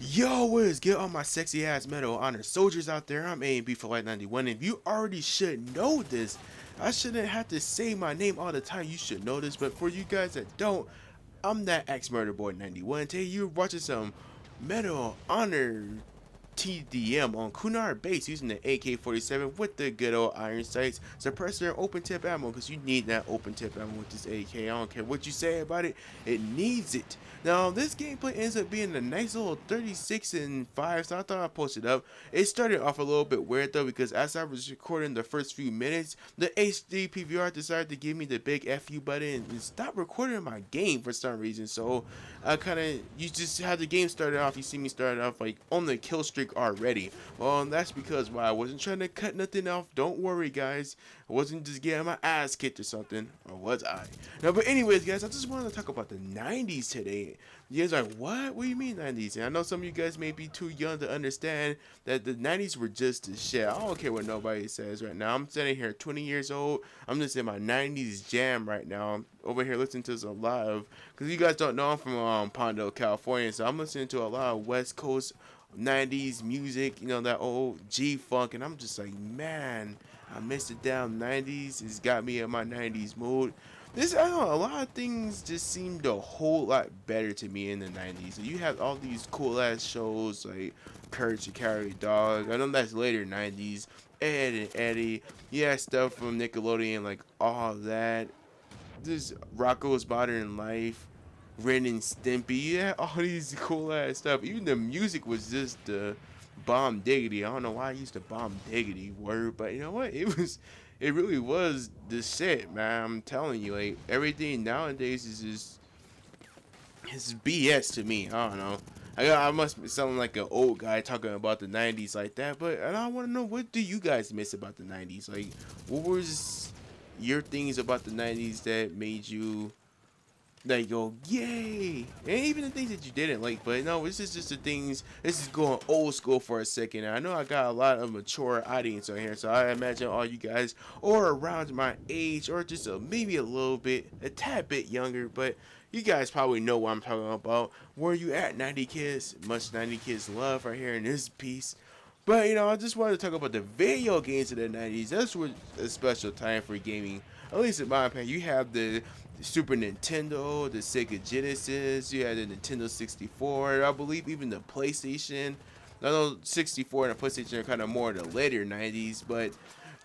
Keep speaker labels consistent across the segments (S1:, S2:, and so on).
S1: Yo, what is good, all my sexy ass Medal of Honor soldiers out there? I'm A&B for Light 91, and you already should know this. I shouldn't have to say my name all the time, you should know this, but for you guys that don't, I'm that ex-murder boy 91. Today you're watching some Medal of Honor TDM on Kunar Base using the AK-47 with the good old iron sights, suppressor, and open tip ammo, because you need that open tip ammo with this AK. I don't care what you say about it, it needs it. Now this gameplay ends up being a nice little 36 and 5, so I thought I'd post it up. It started off a little bit weird though, because as I was recording the first few minutes, the HD PVR decided to give me the big FU button and stop recording my game for some reason. So I you just had the game started off, you see me started off like on the kill streak already. Well, that's because why I wasn't trying to cut nothing off. Don't worry guys, I wasn't just getting my ass kicked or something, or was I? No, but anyways guys, I just wanted to talk about the 90s today. You guys are like, what do you mean 90s? And I know some of you guys may be too young to understand that the 90s were just the shit. I don't care what nobody says right now. I'm sitting here 20 years old, I'm just in my 90s jam right now. I'm over here listening to a lot of, because you guys don't know, I'm from Pondo, California, so I'm listening to a lot of West Coast 90s music, you know, that old G-Funk, and I'm just like, man, I miss the damn 90s. It's got me in my 90s mood. I don't know, a lot of things just seemed a whole lot better to me in the 90s. You have all these cool ass shows like Courage to Carry Dog. I know that's later 90s. Ed and Eddie. You had stuff from Nickelodeon, like all that. This Rocco's Modern Life. Ren and Stimpy. Yeah, all these cool ass stuff. Even the music was just the bomb diggity. I don't know why I used the bomb diggity word, but you know what? It really was the shit, man. I'm telling you, like everything nowadays is just it's BS to me. I don't know. I must be sounding like an old guy talking about the 90s like that, but I want to know, what do you guys miss about the 90s? Like, what was your things about the 90s that made you like go yay, and even the things that you didn't like? But no, this is just the things. This is going old school for a second. I know I got a lot of mature audience on here, so I imagine all you guys are around my age, or just maybe a little bit, a tad bit younger, but you guys probably know what I'm talking about. Where you at, 90 kids? Much 90 kids love right here in this piece. But you know, I just wanted to talk about the video games of the 90s. That's what a special time for gaming. At least in my opinion, you have the Super Nintendo, the Sega Genesis, you had the Nintendo 64, I believe even the PlayStation. I know 64 and the PlayStation are kind of more the later 90s, but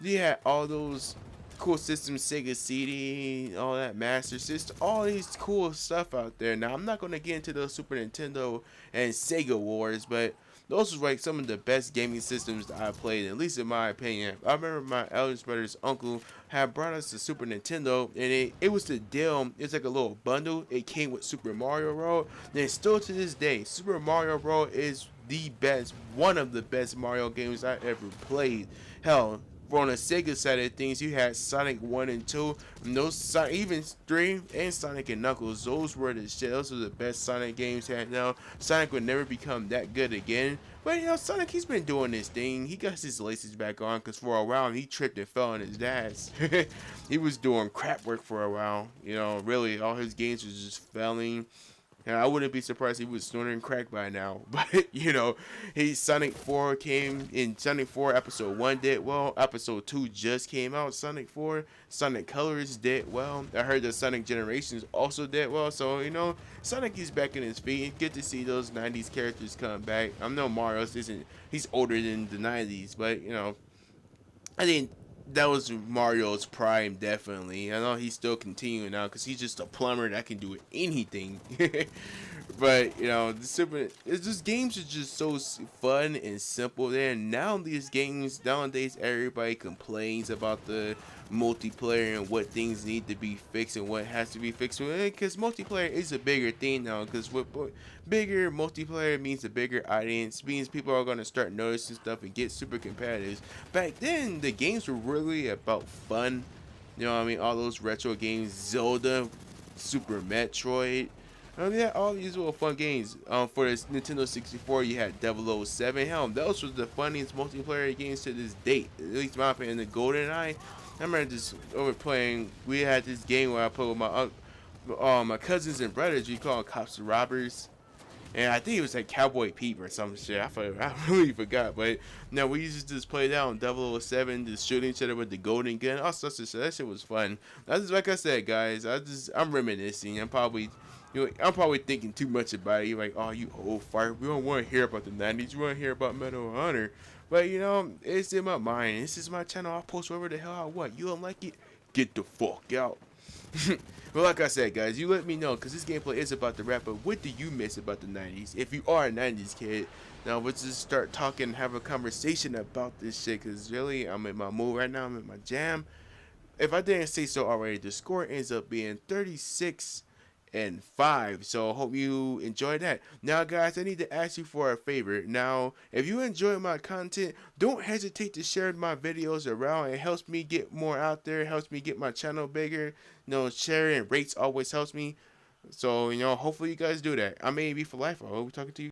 S1: you had all those cool systems, Sega CD, all that Master System, all these cool stuff out there. Now I'm not gonna get into the Super Nintendo and Sega wars, but those was like some of the best gaming systems that I played, at least in my opinion. I remember my eldest brother's uncle had brought us the Super Nintendo, and it was the deal. It's like a little bundle. It came with Super Mario World, and still to this day, Super Mario World is the best, one of the best Mario games I ever played. Hell, on the Sega side of things, you had Sonic 1 and 2, and those even 3 and Sonic and Knuckles, those were the shit. Those were the best Sonic games had. Now Sonic would never become that good again, but you know, Sonic, he's been doing this thing. He got his laces back on, because for a while he tripped and fell on his ass. He was doing crap work for a while, you know. Really, all his games was just failing. Now, I wouldn't be surprised if he was snorting crack by now. But, you know, Sonic 4 came in. Sonic 4 Episode 1 did well. Episode 2 just came out. Sonic 4. Sonic Colors did well. I heard that Sonic Generations also did well. So, you know, Sonic is back in his feet. Good to see those 90s characters come back. I know Mario isn't. He's older than the 90s. But, you know, I think that was Mario's prime, definitely. I know he's still continuing now because he's just a plumber that can do anything. But you know, it's just games are just so fun and simple. There now, these games nowadays, everybody complains about the multiplayer and what things need to be fixed and what has to be fixed. Because multiplayer is a bigger thing now. Because what bigger multiplayer means, a bigger audience means people are gonna start noticing stuff and get super competitive. Back then, the games were really about fun. You know what I mean? All those retro games, Zelda, Super Metroid. Yeah, all these little fun games. For this Nintendo 64, you had 007. Hell, those were the funniest multiplayer games to this date. At least in my opinion, the GoldenEye. I remember just over playing. We had this game where I played with my cousins and brothers. We call them cops and robbers. And I think it was like Cowboy Pete or some shit. I really forgot. But no, we used to just play that on 007, just shooting each other with the golden gun, all sorts of shit. That shit was fun. That's just like I said, guys. I'm reminiscing. I'm probably thinking too much about it. You're like, oh, you old fart. We don't want to hear about the 90s. We want to hear about Medal of Honor. But you know, it's in my mind. This is my channel. I'll post whatever the hell I want. You don't like it? Get the fuck out. Well, like I said, guys, you let me know, because this gameplay is about the wrap. But what do you miss about the 90s? If you are a 90s kid, now let's just start talking, have a conversation about this shit, because really, I'm in my mood right now. I'm in my jam. If I didn't say so already, the score ends up being 36-5. So I hope you enjoyed that. Now, guys, I need to ask you for a favor. Now, if you enjoy my content, don't hesitate to share my videos around. It helps me get more out there. It helps me get my channel bigger. You know, sharing rates always helps me. So, you know, hopefully you guys do that. I'm AB for life. I hope we're talking to you.